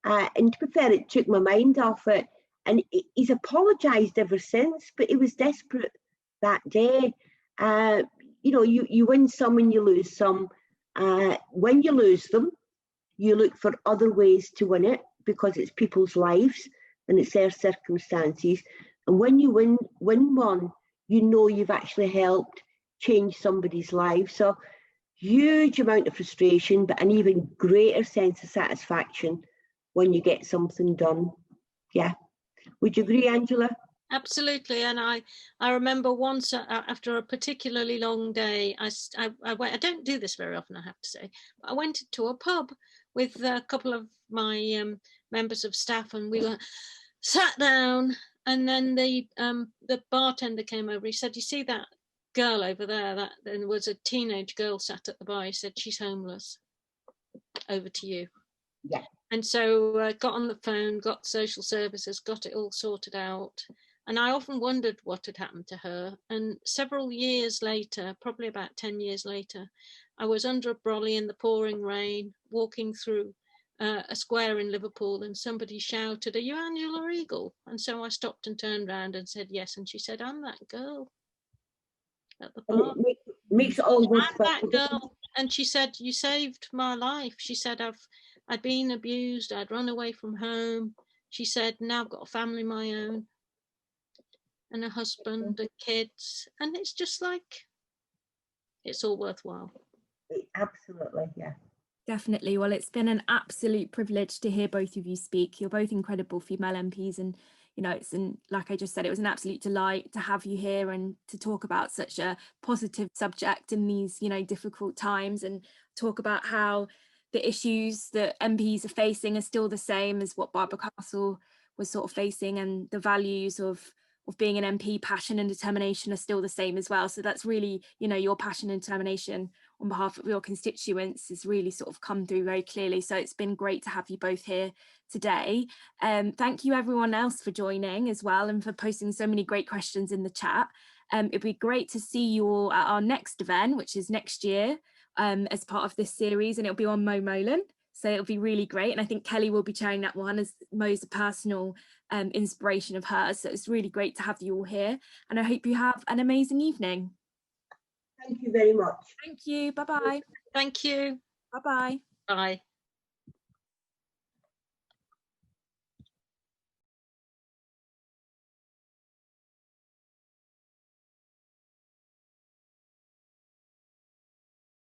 And to be fair, it took my mind off it. And he's apologised ever since, but he was desperate that day. You know, you win some and you lose some. When you lose them, you look for other ways to win it, because it's people's lives and it's their circumstances. And when you win one, you know you've actually helped change somebody's life. So huge amount of frustration, but an even greater sense of satisfaction when you get something done. Yeah. Would you agree, Angela?
Absolutely. And I remember once after a particularly long day, I went, I don't do this very often, I have to say, but I went to a pub with a couple of my members of staff, and we were sat down, and then the bartender came over. He said, "You see that girl over there? That there was a teenage girl sat at the bar." He said, "She's homeless. Over to you."
Yeah.
And so I got on the phone, got social services, got it all sorted out. And I often wondered what had happened to her. And several years later, probably about 10 years later, I was under a brolly in the pouring rain, walking through a square in Liverpool, and somebody shouted, "Are you Angela Eagle?" And so I stopped and turned around and said yes. And she said, "I'm that girl at the bar.
And it makes it all
I'm
worthwhile.
that girl." And she said, "You saved my life." She said, I'd been abused, I'd run away from home. She said, "Now I've got a family of my own and a husband and kids." And it's just like, it's all worthwhile.
Absolutely, yeah.
Definitely. Well, it's been an absolute privilege to hear both of you speak. You're both incredible female MPs, and like I just said, it was an absolute delight to have you here and to talk about such a positive subject in these, difficult times, and talk about how the issues that MPs are facing are still the same as what Barbara Castle was sort of facing, and the values of being an MP, passion and determination, are still the same as well. So that's really, your passion and determination on behalf of your constituents has really sort of come through very clearly. So it's been great to have you both here today. Thank you everyone else for joining as well, and for posting so many great questions in the chat. It'd be great to see you all at our next event, which is next year, as part of this series, and it'll be on Mo Molan. So it'll be really great. And I think Kelly will be chairing that one, as Mo's a personal inspiration of hers. So it's really great to have you all here. And I hope you have an amazing evening.
Thank you very much.
Thank you. Bye-bye.
Thank you.
Bye-bye.
Bye.